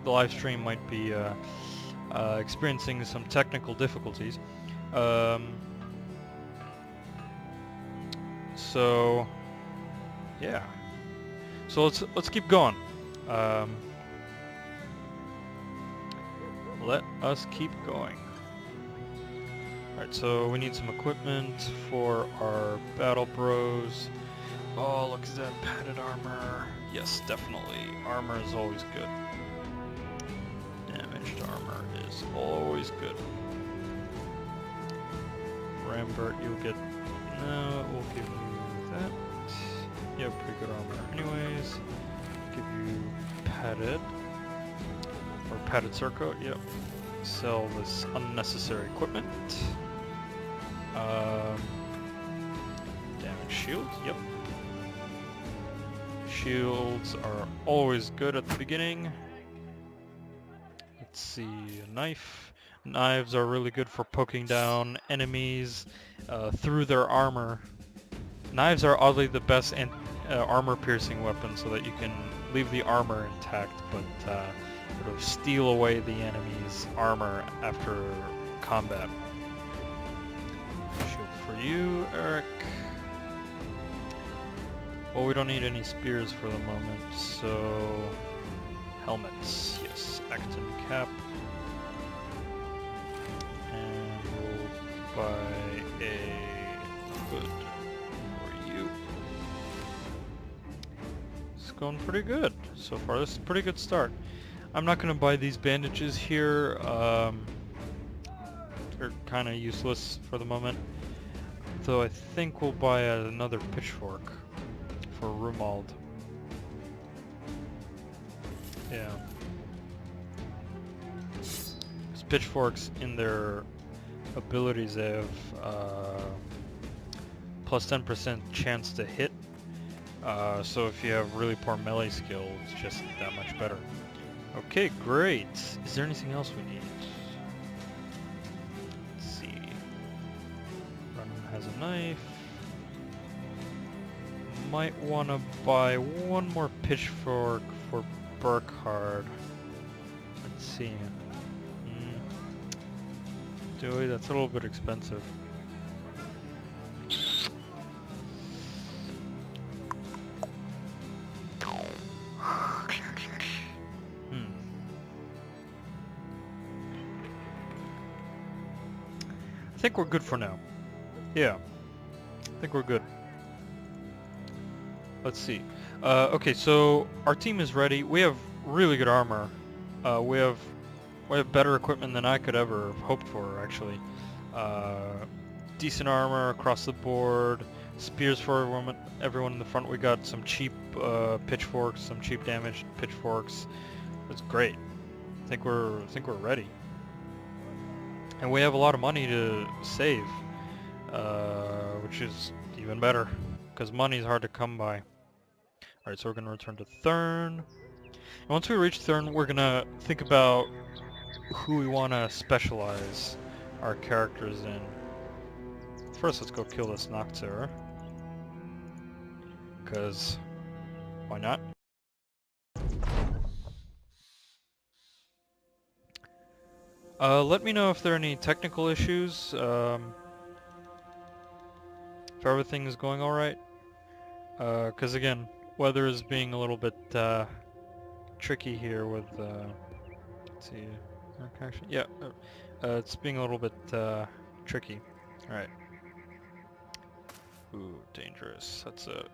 the live stream might be experiencing some technical difficulties. Um, so yeah. So let's keep going. Um, let us keep going. Alright, so we need some equipment for our battle bros. Oh, look at that padded armor. Yes, definitely. Armor is always good. Damaged armor is always good. Rambert, you'll get... No, we'll give you that. You have pretty good armor anyways. Give you padded. Or padded surcoat, yep. Sell this unnecessary equipment. Damage shield, yep. Shields are always good at the beginning. Let's see, a knife. Knives are really good for poking down enemies through their armor. Knives are oddly the best armor-piercing weapon so that you can leave the armor intact, but sort of steal away the enemy's armor after combat. Shield for you, Eric. Well, we don't need any spears for the moment, so... Helmets, yes. Acton cap. And we'll buy a hood for you. It's going pretty good so far. This is a pretty good start. I'm not going to buy these bandages here. They're kind of useless for the moment. Though I think we'll buy another pitchfork for Rumald. Yeah. Because pitchforks, in their abilities, they have plus 10% chance to hit. So if you have really poor melee skill, it's just that much better. Okay, great. Is there anything else we need? Let's see. Runham has a knife. Might want to buy one more pitchfork for Burkhard. Let's see. Do we? That's a little bit expensive. I think we're good for now. Yeah. I think we're good. Let's see. Okay, so our team is ready. We have really good armor. We have better equipment than I could ever have hoped for, actually. Decent armor across the board. Spears for everyone in the front. We got some cheap pitchforks, some cheap damaged pitchforks. It's great. I think we're ready. And we have a lot of money to save, which is even better, because money is hard to come by. Alright, so we're going to return to Thurn. And once we reach Thurn, we're going to think about who we want to specialize our characters in. First, let's go kill this Noctur. Because, why not? Let me know if there are any technical issues, if everything is going alright. Because again, weather is being a little bit tricky here with, let's see, connection. Yeah, it's being a little bit tricky. Alright. Ooh, dangerous. That's a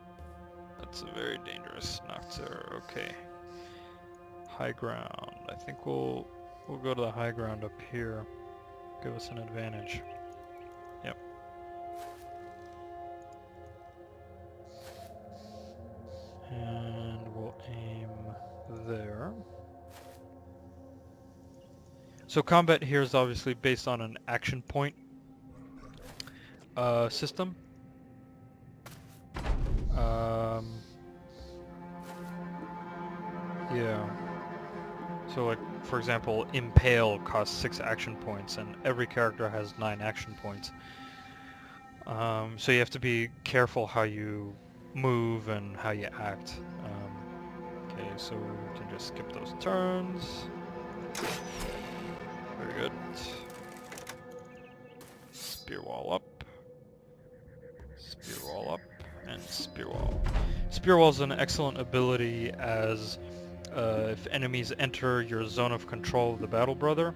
very dangerous Noctur. Okay. High ground. I think we'll go to the high ground up here. Give us an advantage. Yep. And we'll aim there. So combat here is obviously based on an action point system. Yeah. So like, for example, Impale costs 6 action points, and every character has 9 action points. So you have to be careful how you move and how you act. Okay, so we can just skip those turns. spear wall up. Spear wall up. And spear wall. Spear wall is an excellent ability as if enemies enter your zone of control of the battle brother,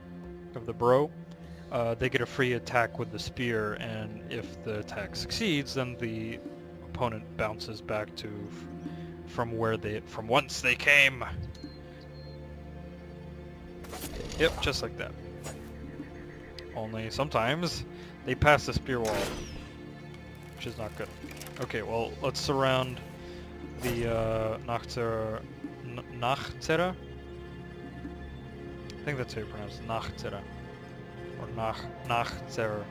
of the bro, they get a free attack with the spear, and if the attack succeeds, then the opponent bounces back to from whence they came. Yep, just like that. Only sometimes they pass the spear wall, which is not good. Okay, well, let's surround the Nachtera. I think that's how you pronounce it, Nachtera. Or Nachtera.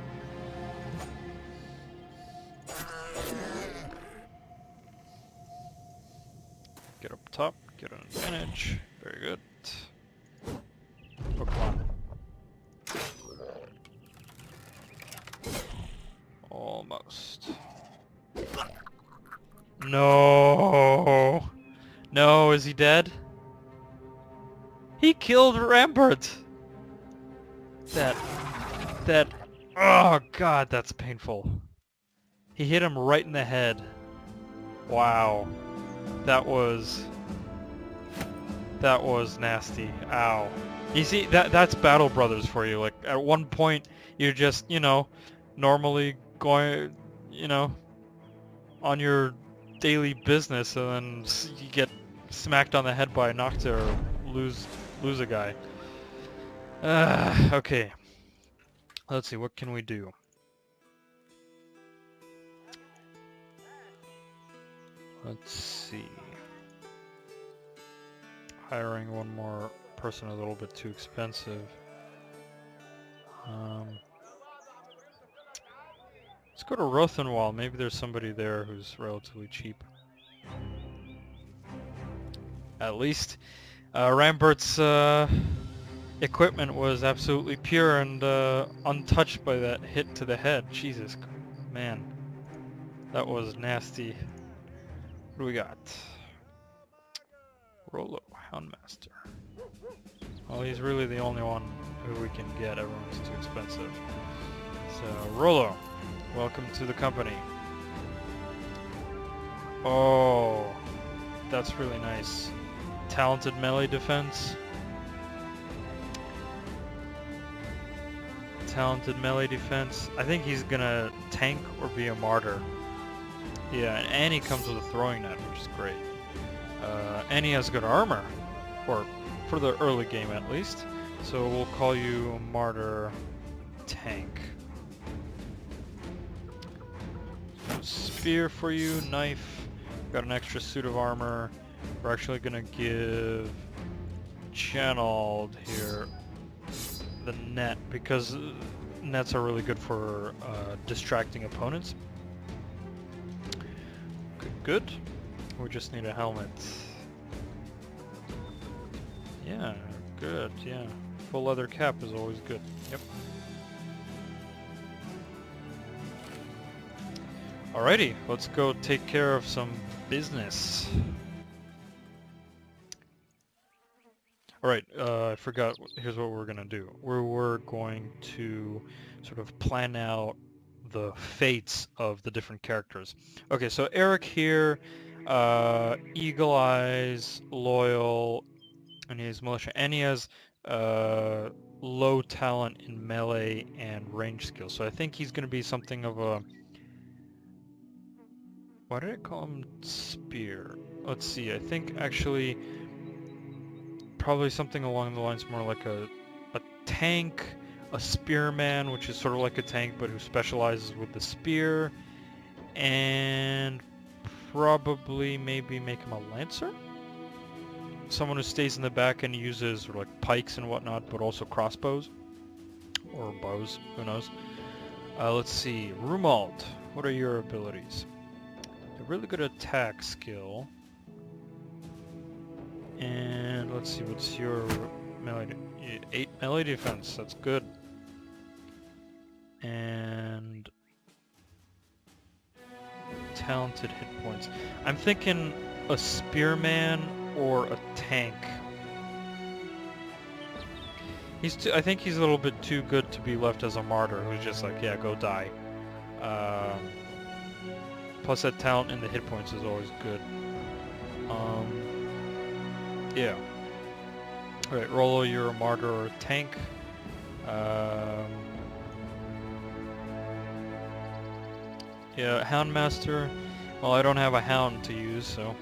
Get up top, get an advantage. Very good. Oh, come on. Almost. No! No, is he dead? He killed Rambert! Oh god, that's painful. He hit him right in the head. Wow. That was nasty. Ow. You see, that's Battle Brothers for you. Like, at one point, you're just, normally going, on your daily business, and then you get smacked on the head by a Nocta or lose a guy. Okay. Let's see, what can we do? Let's see. Hiring one more person is a little bit too expensive. Let's go to Rothenwald. Maybe there's somebody there who's relatively cheap. At least Rambert's equipment was absolutely pure and untouched by that hit to the head. Jesus, man. That was nasty. What do we got? Rollo, Houndmaster. Well, he's really the only one who we can get. Everyone's too expensive. So, Rollo, welcome to the company. Oh, that's really nice. Talented melee defense. Talented melee defense. I think he's gonna tank or be a martyr. Yeah, and he comes with a throwing net, which is great. And he has good armor, or for the early game at least. So we'll call you a martyr tank. Spear for you, knife. Got an extra suit of armor. We're actually gonna give channeled here the net, because nets are really good for distracting opponents. Good. We just need a helmet. Yeah, good, yeah. Full leather cap is always good. Yep. Alrighty, let's go take care of some business. Alright, I forgot. Here's what we're gonna do. We're going to sort of plan out the fates of the different characters. Okay, so Eric here, Eagle Eyes, loyal, and he's militia, and he has low talent in melee and range skills. So I think he's going to be something of a... Why did I call him spear? Let's see, I think actually probably something along the lines more like a tank, a spearman, which is sort of like a tank but who specializes with the spear, and probably maybe make him a lancer? Someone who stays in the back and uses like pikes and whatnot, but also crossbows or bows, who knows. Let's see, Rumald, what are your abilities? A really good attack skill, and let's see, what's your melee? 8 melee defense, that's good. And talented hit points. I'm thinking a spearman or a tank. I think he's a little bit too good to be left as a martyr who's just like, yeah, go die. Plus that talent and the hit points is always good. Yeah. Alright, Rollo, you're a martyr or a tank. Yeah, Houndmaster. Well, I don't have a Hound to use, so...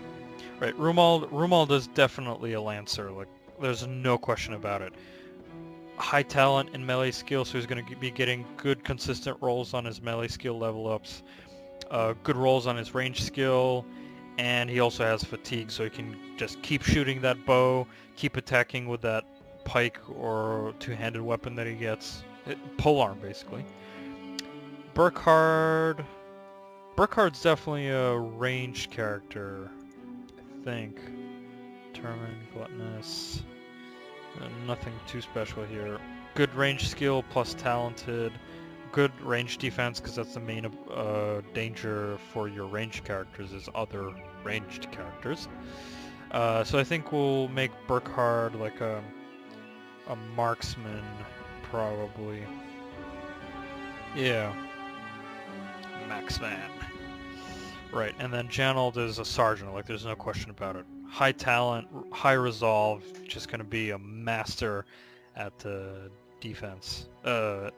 Right, Rumald is definitely a Lancer, like, there's no question about it. High talent and melee skill, so he's going to be getting good consistent rolls on his melee skill level ups. Good rolls on his range skill, and he also has fatigue, so he can just keep shooting that bow, keep attacking with that pike or two-handed weapon that he gets. Polearm, basically. Burkhard's definitely a ranged character, I think. Determined, gluttonous. Nothing too special here. Good range skill plus talented. Good range defense, because that's the main danger for your ranged characters is other ranged characters. So I think we'll make Burkhard like a marksman, probably. Yeah. Maxman. Right, and then Janold is a sergeant, like there's no question about it. High talent, high resolve, just gonna be a master at defense, at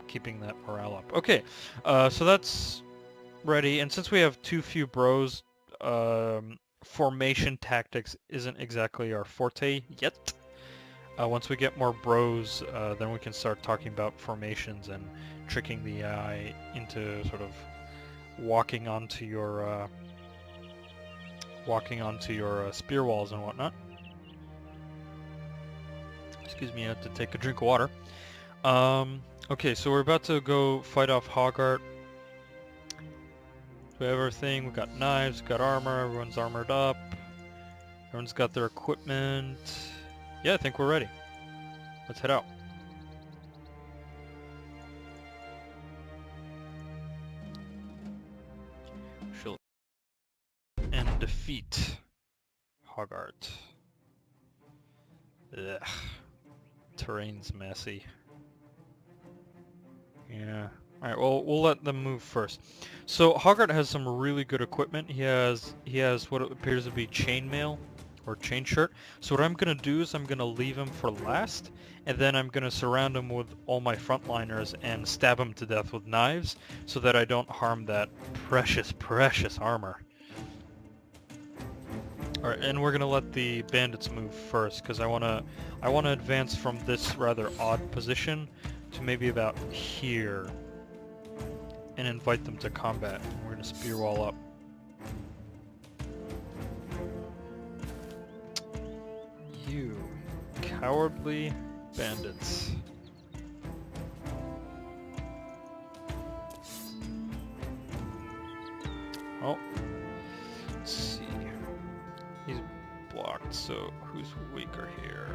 keeping that morale up. Okay, so that's ready, and since we have too few bros, formation tactics isn't exactly our forte yet. Once we get more bros, then we can start talking about formations and tricking the AI into sort of walking onto your spear walls and whatnot. Excuse me, I have to take a drink of water. Okay, so we're about to go fight off Hoggart. We have everything. We've got knives, we've got armor. Everyone's armored up. Everyone's got their equipment. Yeah, I think we're ready. Let's head out. And defeat Hoggart. Ugh. Terrain's messy. Yeah. Alright, well, we'll let them move first. So, Hoggart has some really good equipment. He has what appears to be chainmail, or chain shirt. So what I'm going to do is I'm going to leave him for last, and then I'm going to surround him with all my frontliners and stab him to death with knives, so that I don't harm that precious, precious armor. Alright, and we're gonna let the bandits move first, because I wanna advance from this rather odd position to maybe about here and invite them to combat. We're gonna spear wall up. You cowardly bandits. Oh, let's see. He's blocked, so who's weaker here?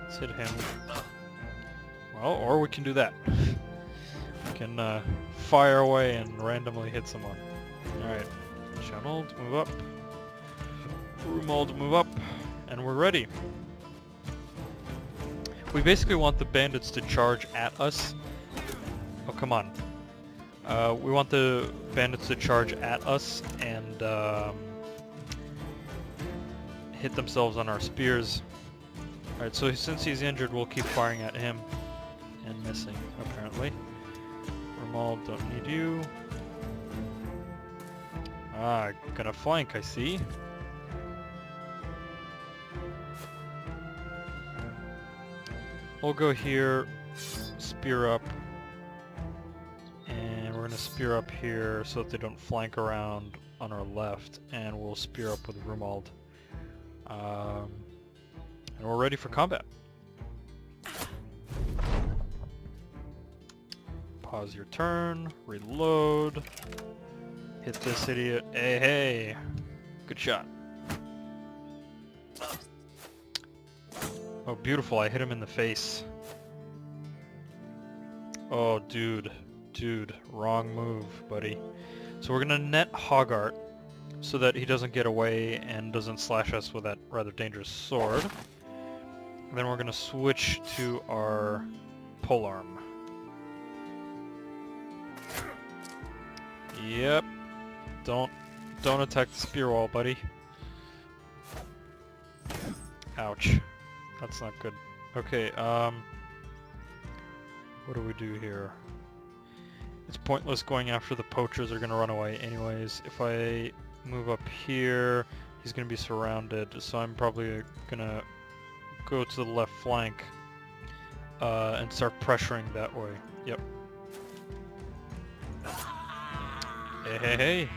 Let's hit him. Well, or we can do that. We can fire away and randomly hit someone. Alright. Janold, move up. Rumald, move up. And we're ready. We basically want the bandits to charge at us. Oh, come on. We want the bandits to charge at us and hit themselves on our spears. Alright, so since he's injured, we'll keep firing at him. And missing, apparently. Ramal, don't need you. Ah, gonna flank, I see. We'll go here, spear up. And we're gonna spear up here so that they don't flank around on our left. And we'll spear up with Rumald. And we're ready for combat. Pause your turn, reload, hit this idiot. Hey, hey, good shot. Oh, beautiful, I hit him in the face. Oh, dude, wrong move, buddy. So we're gonna net Hoggart so that he doesn't get away and doesn't slash us with that rather dangerous sword. And then we're gonna switch to our polearm. Yep. Don't attack the spear wall, buddy. Ouch. That's not good. Okay, what do we do here? It's pointless going after the poachers, are gonna run away anyways. If I move up here, he's gonna be surrounded, so I'm probably gonna go to the left flank and start pressuring that way. Yep. Hey, hey, hey!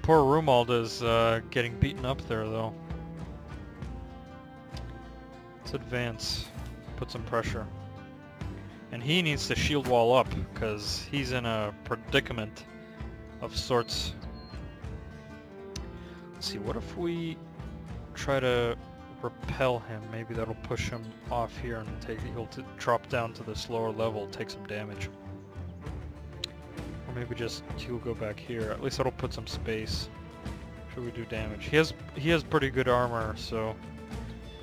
Poor Rumald is getting beaten up there, though. Let's advance. Put some pressure. And he needs to shield wall up, because he's in a predicament of sorts. Let's see, what if we try to repel him? Maybe that'll push him off here and he'll drop down to this lower level, take some damage. Or maybe just he'll go back here. At least that'll put some space. Should we do damage? He has pretty good armor, so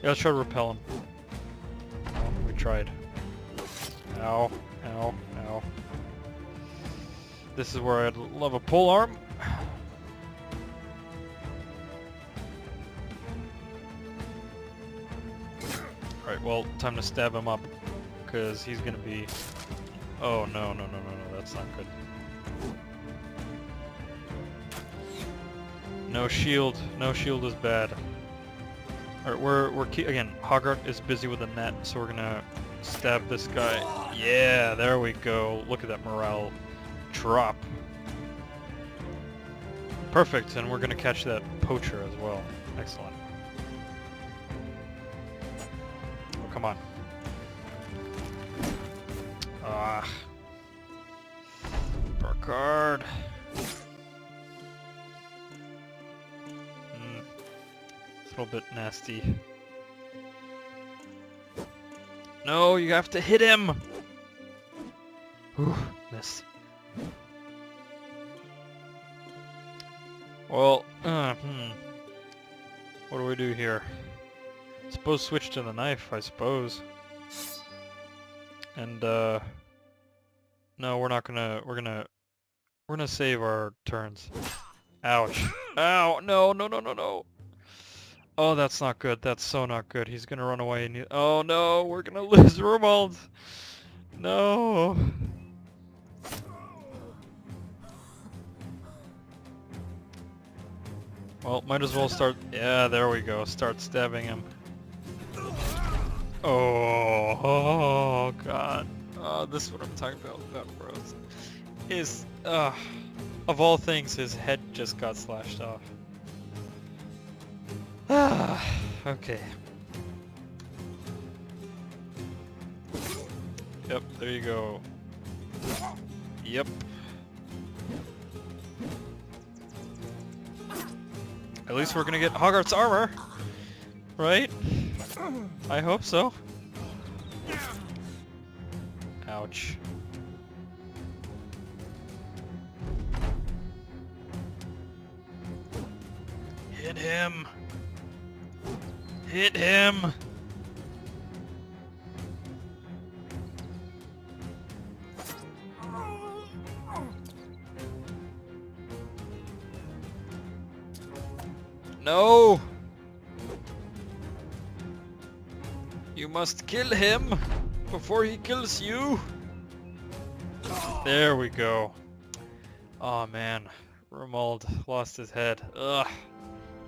yeah, let's try to repel him. Oh, we tried. Ow, ow, ow. This is where I'd love a pole arm. Alright, well, time to stab him up, because he's gonna be... Oh, no, no, no, no, no, that's not good. No shield is bad. Alright, again, Hoggart is busy with a net, so we're gonna stab this guy. Yeah, there we go. Look at that morale drop. Perfect, and we're gonna catch that poacher as well. Excellent. Oh, come on. Ah. Burkard. It's a little bit nasty. No, you have to hit him! Ooh, miss. Well, what do we do here? Suppose switch to the knife, I suppose. And, no, we're not gonna, we're gonna save our turns. Ouch. Ow, no, no, no, no, no! Oh, that's not good. That's so not good. He's gonna run away and oh no, we're gonna lose Rumald! No! Well, might as well start... Yeah, there we go. Start stabbing him. Oh god. This is what I'm talking about, bros. Of all things, his head just got slashed off. Okay. Yep, there you go. Yep. At least we're gonna get Hoggart's armor, right? I hope so. Ouch. Hit him! Hit him! No! You must kill him before he kills you! There we go. Oh man, Rumald lost his head. Ugh.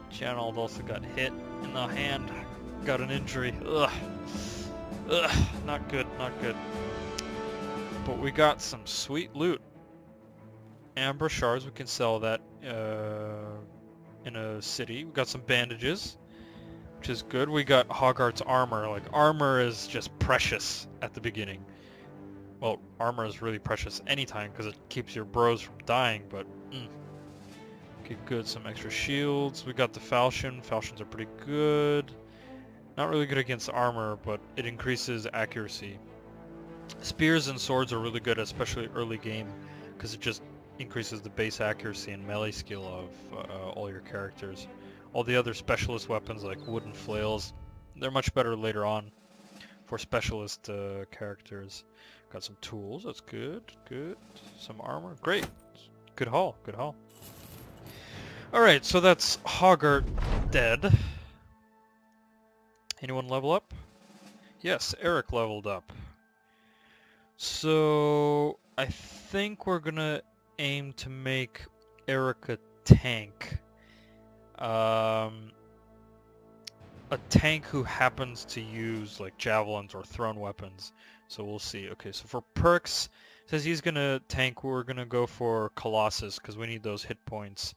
Channeled also got hit in the hand. Got an injury. Ugh. Ugh. Not good, not good. But we got some sweet loot. Amber shards, we can sell that in a city. We got some bandages, which is good. We got Hoggart's armor. Like, armor is just precious at the beginning. Well, armor is really precious anytime because it keeps your bros from dying, but... Okay, good. Some extra shields. We got the falchion. Falchions are pretty good. Not really good against armor, but it increases accuracy. Spears and swords are really good, especially early game, because it just increases the base accuracy and melee skill of all your characters. All the other specialist weapons like wooden flails they're much better later on for specialist characters. Got some tools, that's good, good. Some armor, great. Good haul, good haul. Alright, so that's Hoggart dead. Anyone level up? Yes, Eric leveled up. So I think we're gonna aim to make Eric a tank. A tank who happens to use like javelins or thrown weapons. So we'll see. Okay, so for perks, says he's gonna tank. We're gonna go for Colossus because we need those hit points,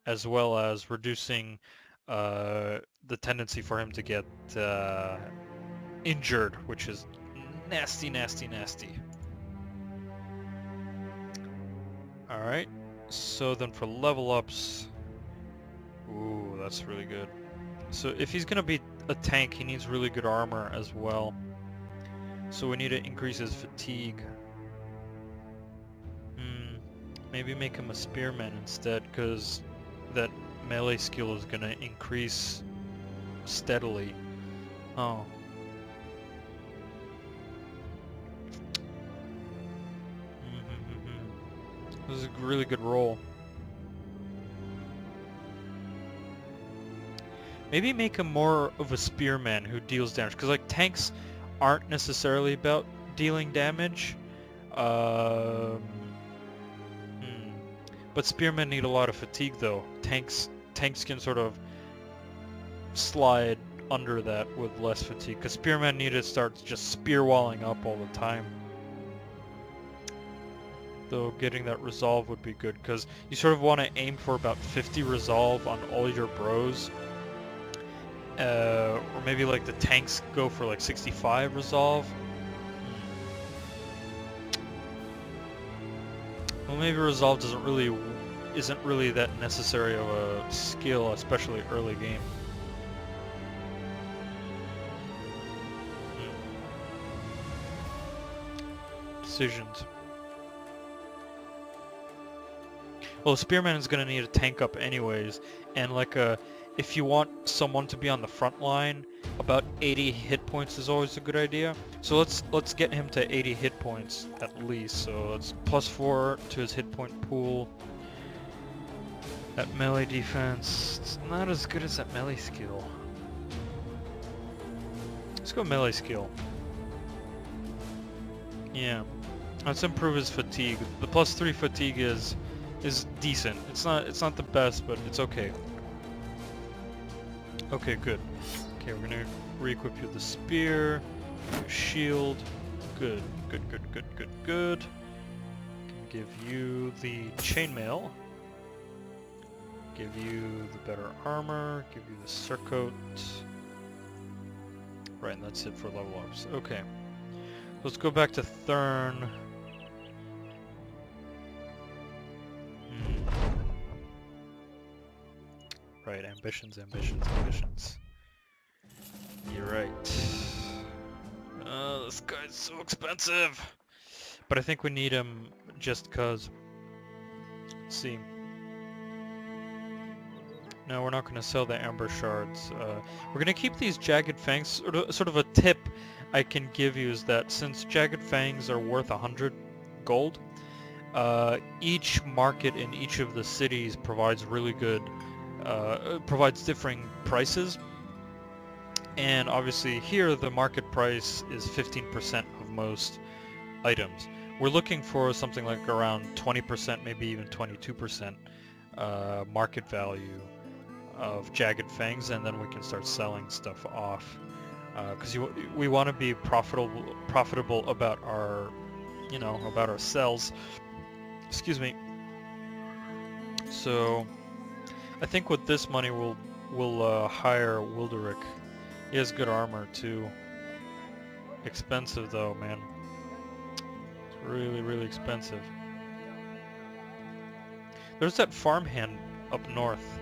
as well as reducing the tendency for him to get injured, which is nasty, nasty, nasty. Alright, so then for level ups, ooh, that's really good. So if he's gonna be a tank, he needs really good armor as well. So we need to increase his fatigue. Maybe make him a spearman instead, because that melee skill is gonna increase steadily. Oh. This is a really good roll. Maybe make him more of a spearman who deals damage, because like tanks aren't necessarily about dealing damage. But spearmen need a lot of fatigue though. Tanks can sort of slide under that with less fatigue, because spearmen need to start just spear walling up all the time. Though getting that resolve would be good, because you sort of want to aim for about 50 resolve on all your bros. Or maybe like the tanks go for like 65 resolve. Well, maybe resolve isn't really that necessary of a skill, especially early game. Decisions. Well, Spearman is gonna need a tank up anyways, and like if you want someone to be on the front line, about 80 hit points is always a good idea. So let's get him to 80 hit points at least. So it's +4 to his hit point pool. That melee defense, it's not as good as that melee skill. Let's go melee skill. Yeah, let's improve his fatigue. The +3 fatigue is decent. It's not the best, but it's okay. Okay, good. Okay, we're gonna re-equip you with the spear, your shield. Good, good, good, good, good, good. Can give you the chainmail. Give you the better armor. Give you the surcoat. Right, and that's it for level ups. Okay. Let's go back to Thurn. Right, ambitions, ambitions, ambitions. You're right. This guy's so expensive! But I think we need him just cause. Let's see. No, we're not going to sell the amber shards. We're going to keep these jagged fangs. Sort of a tip I can give you is that since jagged fangs are worth 100 gold, each market in each of the cities provides really good, provides differing prices. And obviously here the market price is 15% of most items. We're looking for something like around 20%, maybe even 22% market value of jagged fangs, and then we can start selling stuff off. Because we want to be profitable about our, about our sales. Excuse me. So I think with this money we'll hire Wilderic. He has good armor too. Expensive though, man. It's really, really expensive. There's that farmhand up north.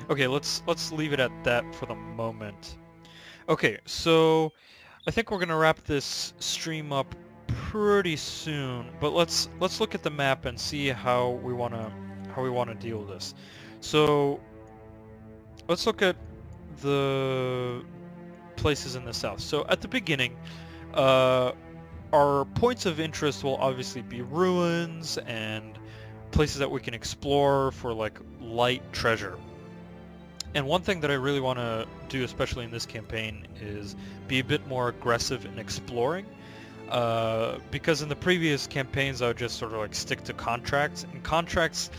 Okay, let's leave it at that for the moment. Okay, so I think we're gonna wrap this stream up pretty soon, but let's look at the map and see how we wanna deal with this. So let's look at the places in the south. So at the beginning, uh, our points of interest will obviously be ruins and places that we can explore for like light treasure. And one thing that I really want to do, especially in this campaign, is be a bit more aggressive in exploring. Because in the previous campaigns I would just sort of like stick to contracts, and contracts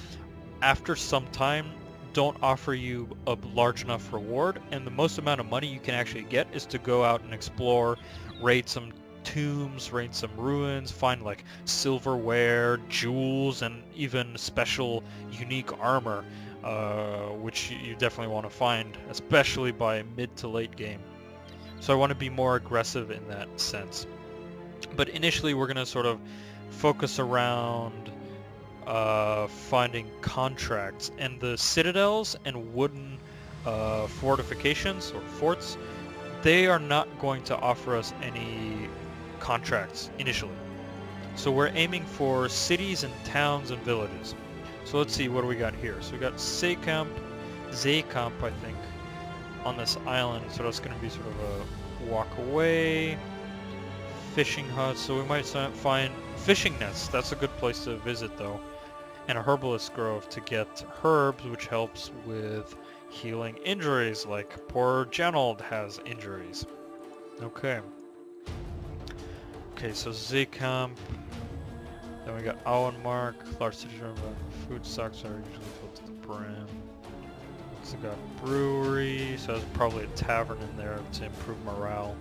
after some time don't offer you a large enough reward, and the most amount of money you can actually get is to go out and explore, raid some tombs, raid some ruins, find like silverware, jewels, and even special unique armor, which you definitely want to find, especially by mid to late game. So I want to be more aggressive in that sense. But initially we're going to sort of focus around finding contracts, and the citadels and wooden fortifications or forts, they are not going to offer us any contracts initially. So we're aiming for cities and towns and villages. So let's see, what do we got here? So we got Zeekamp, I think, on this island. So that's going to be sort of a walk away. Fishing huts, so we might find fishing nets. That's a good place to visit though. And a herbalist grove to get herbs, which helps with healing injuries, like poor Jenold has injuries. Okay. Okay, so Zeekamp. Then we got Auenmark, large city food stocks are usually filled to the brim. So we got brewery, so there's probably a tavern in there to improve morale.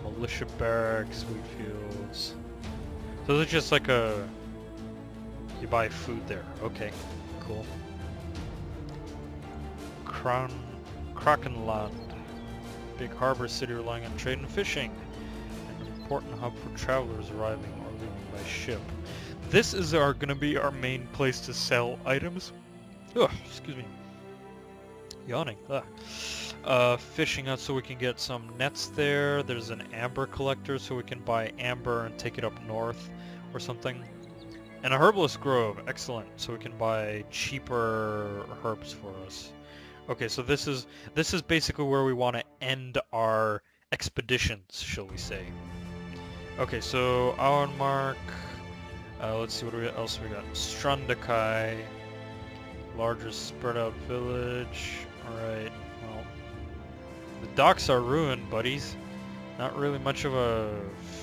Militia barracks, wheat fields. So there's just like a... You buy food there. Okay, cool. Krakenland. Big harbor city relying on trade and fishing. An important hub for travelers arriving or leaving by ship. This is going to be our main place to sell items. Ugh, excuse me. Yawning. Fishing hut, so we can get some nets there. There's an amber collector, so we can buy amber and take it up north or something. And a herbalist grove, excellent, so we can buy cheaper herbs for us. Okay, so this is basically where we want to end our expeditions, shall we say. Okay, so Auenmark. Let's see what else we got. Strandakai, larger spread out village. Alright, well, the docks are ruined, buddies. Not really much of a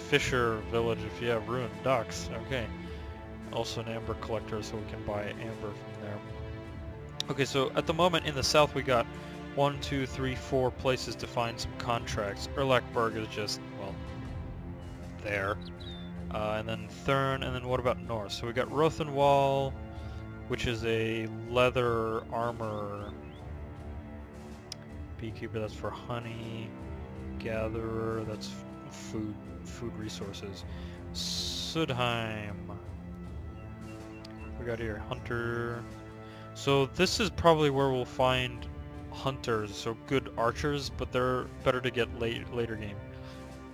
fisher village if you have ruined docks. Okay. Also an amber collector, so we can buy amber from there. Okay, so at the moment in the south we got 1, 2, 3, 4 places to find some contracts. Erlachberg is just, well, there. And then Thurn, and then what about north? So we got Rothenwall, which is a leather armor beekeeper, that's for honey. Gatherer, that's food resources. Sudheim. We got here hunter. So this is probably where we'll find hunters, so good archers, but they're better to get later game.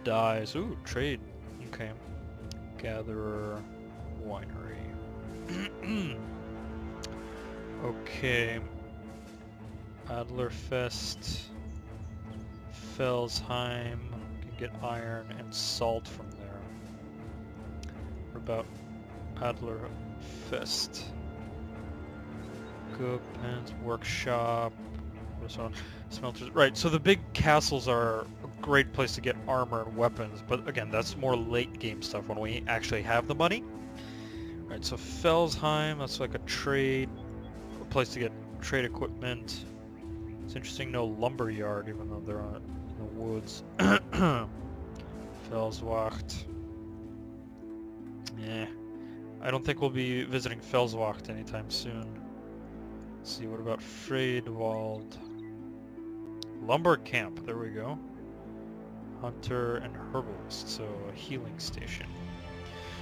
Dies. Ooh, trade. Okay. Gatherer, winery. Okay. Adlerfest, Felsheim, can get iron and salt from there. What about Adlerfest? Gopens, workshop, smelters. Right, so the big castles are a great place to get armor and weapons, but again, that's more late game stuff when we actually have the money. Right, so Felsheim, that's like a place to get trade equipment. It's interesting, no lumber yard, even though they're in the woods. Felswacht. Yeah, I don't think we'll be visiting Felswacht anytime soon. Let's see, what about Freidwald? Lumber camp, there we go. Hunter and herbalist, so a healing station.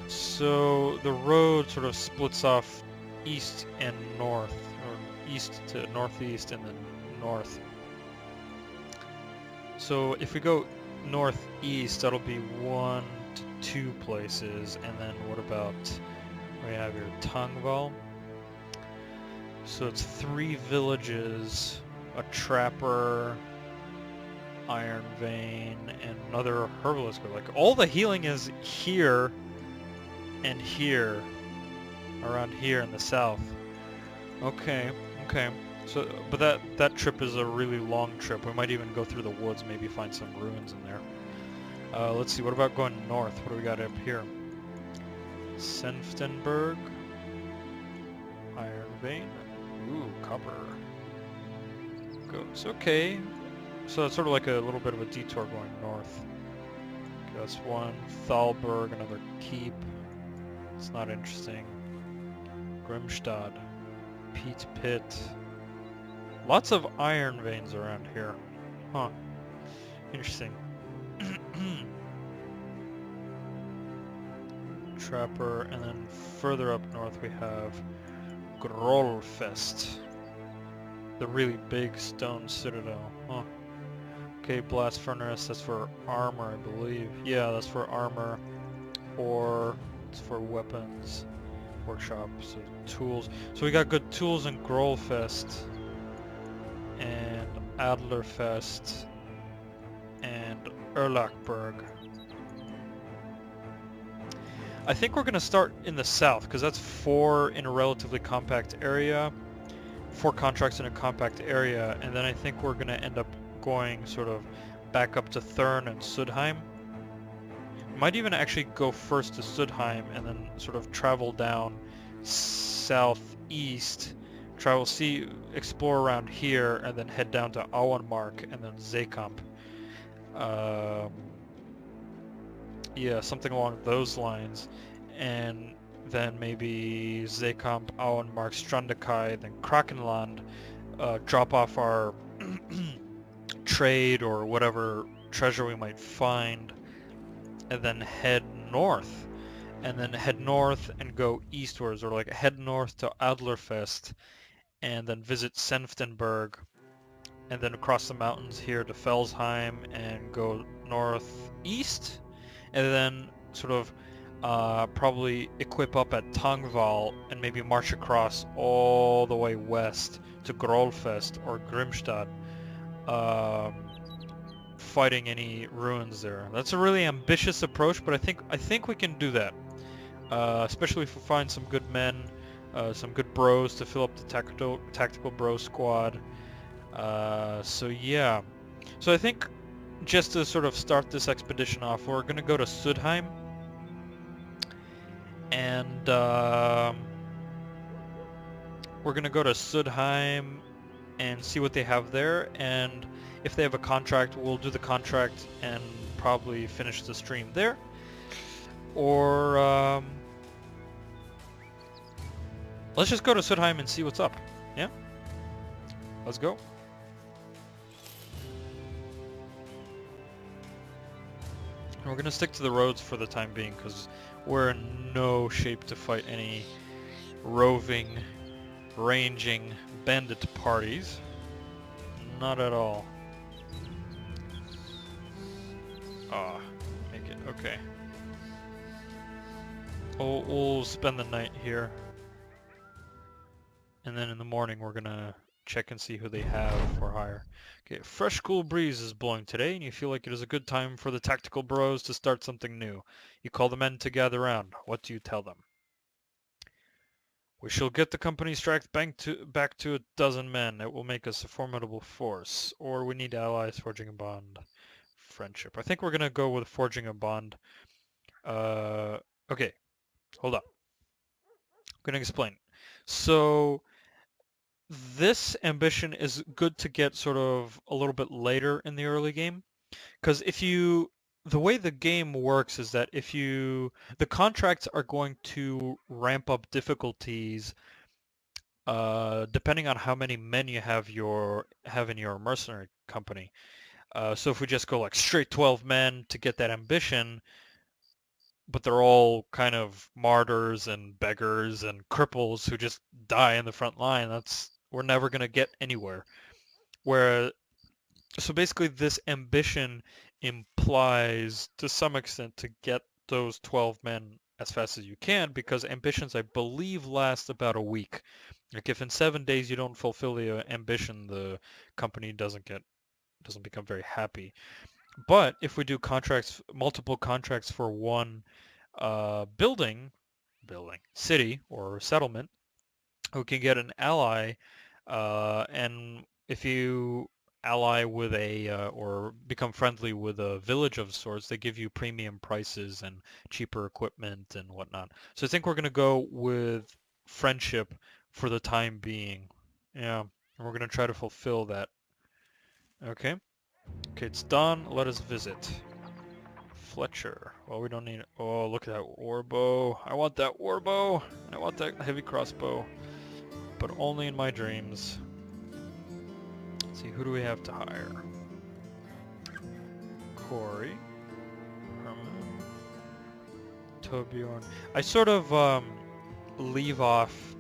So the road sort of splits off east and north, or east to northeast and then north. So if we go northeast, that'll be 1 to 2 places, and then what about, we have here Tangval. So it's 3 villages, a trapper, iron vein, and another herbalist. Like all the healing is here and here, around here in the south. Okay, okay. So, but that trip is a really long trip. We might even go through the woods, maybe find some ruins in there. Let's see. What about going north? What do we got up here? Senftenberg, iron vein. Ooh, copper. Goes okay. So it's sort of like a little bit of a detour going north. Okay, that's one. Thalberg, another keep. It's not interesting. Grimstad. Peat Pit. Lots of iron veins around here. Huh. Interesting. Trapper, and then further up north we have Grollfest. The really big stone citadel. Huh. Okay, blast furnace, that's for armor, I believe. Yeah, that's for armor. Or it's for weapons. Workshop, so tools. So we got good tools in Grollfest and Adlerfest and Erlachberg. I think we're going to start in the south because that's 4 in a relatively compact area. 4 contracts in a compact area, and then I think we're going to end up going sort of back up to Thurn and Sudheim. Might even actually go first to Sudheim and then sort of travel down southeast, explore around here, and then head down to Auenmark and then Zeekamp. Yeah, something along those lines, and then maybe Zeekamp, Auenmark, Strandekai, then Krakenland, drop off our trade or whatever treasure we might find, and then head north. And then head north and go eastwards, or like head north to Adlerfest, and then visit Senftenberg, and then across the mountains here to Felsheim, and go northeast, and then sort of probably equip up at Tangval, and maybe march across all the way west to Grollfest or Grimstad, fighting any ruins there. That's a really ambitious approach, but I think we can do that. Especially if we find some good men, some good bros to fill up the tactical bro squad. So yeah. So I think just to sort of start this expedition off, we're going to go to Sudheim. And we're going to go to Sudheim and see what they have there. And if they have a contract, we'll do the contract and probably finish the stream there. Or let's just go to Sudheim and see what's up. Yeah? Let's go. And we're going to stick to the roads for the time being because we're in no shape to fight any roving, ranging bandit parties. Not at all. Ah, make it. Okay. We'll spend the night here. And then in the morning we're gonna check and see who they have for hire. Okay, fresh cool breeze is blowing today and you feel like it is a good time for the tactical bros to start something new. You call the men to gather round. What do you tell them? We shall get the company's strength back to 12 men. It will make us a formidable force. Or we need allies forging a bond. Friendship. I think we're gonna go with forging a bond. Okay. Hold up. I'm gonna explain. So this ambition is good to get sort of a little bit later in the early game, because the way the game works is that the contracts are going to ramp up difficulties depending on how many men you have in your mercenary company. So if we just go like straight 12 men to get that ambition, but they're all kind of martyrs and beggars and cripples who just die in the front line, we're never going to get anywhere. So basically this ambition implies to some extent to get those 12 men as fast as you can, because ambitions, I believe, last about a week. Like if in 7 days you don't fulfill the ambition, the company doesn't get doesn't become very happy. But if we do contracts, multiple contracts for one city or settlement, we can get an ally, and if you ally with or become friendly with a village of sorts, they give you premium prices and cheaper equipment and whatnot. So I think we're going to go with friendship for the time being. Yeah, and we're going to try to fulfill that. Okay. Okay, it's done. Let us visit. Fletcher. Well, we don't need... Oh, look at that war bow. I want that war bow. I want that heavy crossbow. But only in my dreams. Let's see, who do we have to hire? Corey. Herman. Torbjorn. I sort of leave off...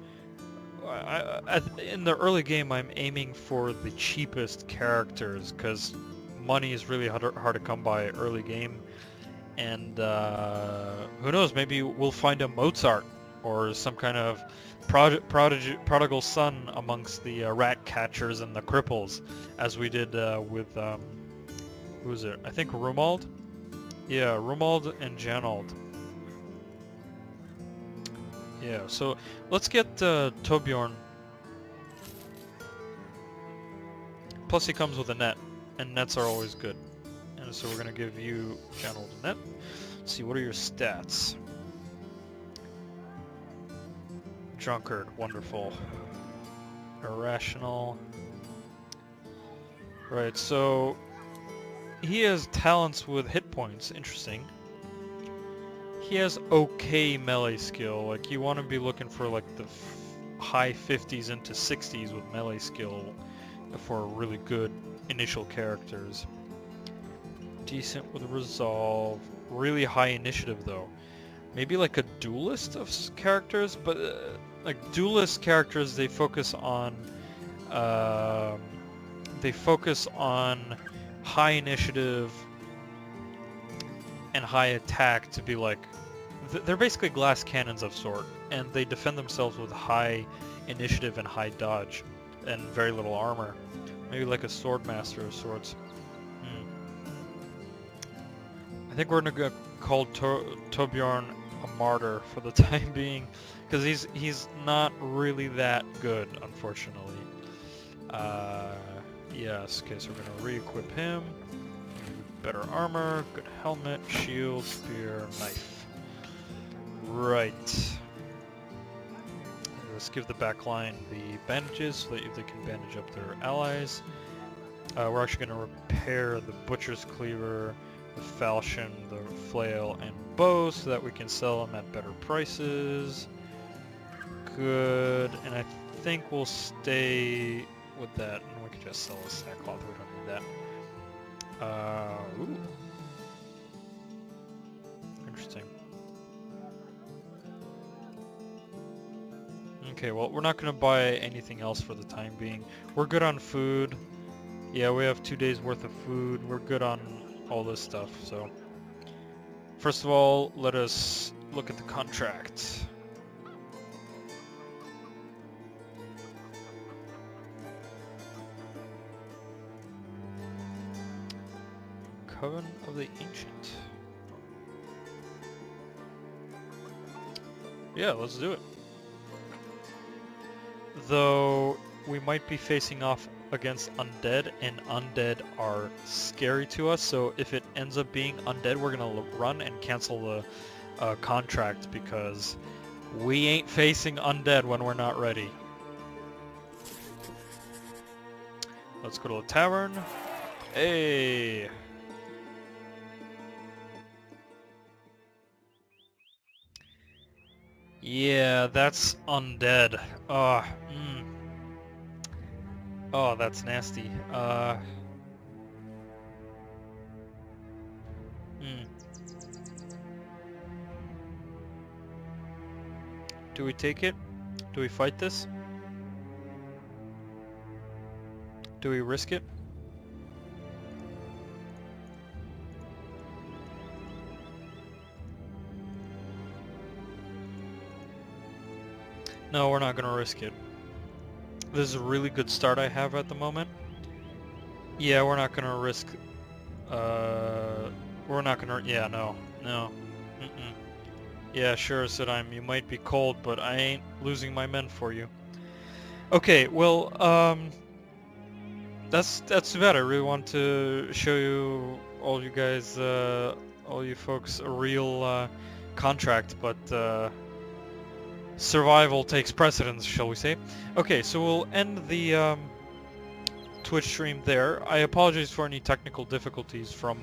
in the early game, I'm aiming for the cheapest characters, because money is really hard to come by early game. And who knows, maybe we'll find a Mozart or some kind of prodigal son amongst the rat catchers and the cripples, as we did with, who was it? I think Rumald? Yeah, Rumald and Janald. Yeah, so let's get Torbjorn. Plus he comes with a net, and nets are always good. And so we're going to give you Janald a net. Let's see, what are your stats? Drunkard, wonderful. Irrational. Right, so he has talents with hit points, interesting. He has okay melee skill, like you want to be looking for like the high 50s into 60s with melee skill for really good initial characters. Decent with resolve, really high initiative though. Maybe like a duelist of characters, but like duelist characters, they focus on high initiative and high attack to be like, they're basically glass cannons of sort, and they defend themselves with high initiative and high dodge and very little armor. Maybe like a sword master of sorts. I think we're gonna call Torbjorn a martyr for the time being, because he's not really that good, unfortunately. Yes. Okay, so we're gonna re-equip him. Better armor, good helmet, shield, spear, knife. Right. Let's give the back line the bandages so that they can bandage up their allies. We're actually going to repair the butcher's cleaver, the falchion, the flail, and bow so that we can sell them at better prices. Good. And I think we'll stay with that, and we can just sell a sackcloth. We don't need that. Ooh. Interesting. Okay, well, we're not going to buy anything else for the time being. We're good on food. Yeah, we have 2 days worth of food. We're good on all this stuff, so... First of all, let us look at the contract. Coven of the Ancient. Yeah, let's do it. Though we might be facing off against undead, and undead are scary to us, so if it ends up being undead, we're gonna run and cancel the contract, because we ain't facing undead when we're not ready. Let's go to the tavern. Hey! Yeah, that's undead. Oh, that's nasty. Do we take it? Do we fight this? Do we risk it? No, we're not gonna risk it. This is a really good start I have at the moment. Yeah, we're not gonna risk. We're not gonna. Yeah, no, no. Mm-mm. Yeah, sure, Sadaim. You might be cold, but I ain't losing my men for you. Okay, well, that's too bad. I really want to show you all you guys, all you folks, a real contract, but survival takes precedence, shall we say? Okay, so we'll end the Twitch stream there. I apologize for any technical difficulties from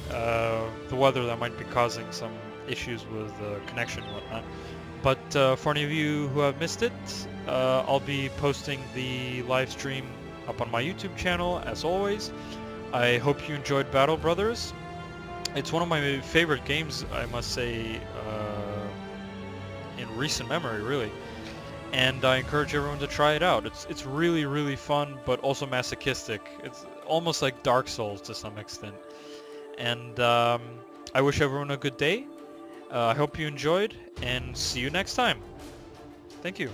the weather that might be causing some issues with connection and whatnot. But for any of you who have missed it, I'll be posting the live stream up on my YouTube channel as always. I hope you enjoyed Battle Brothers. It's one of my favorite games, I must say, in recent memory, really. And I encourage everyone to try it out. It's really, really fun, but also masochistic. It's almost like Dark Souls to some extent. And I wish everyone a good day. I hope you enjoyed, and see you next time. Thank you.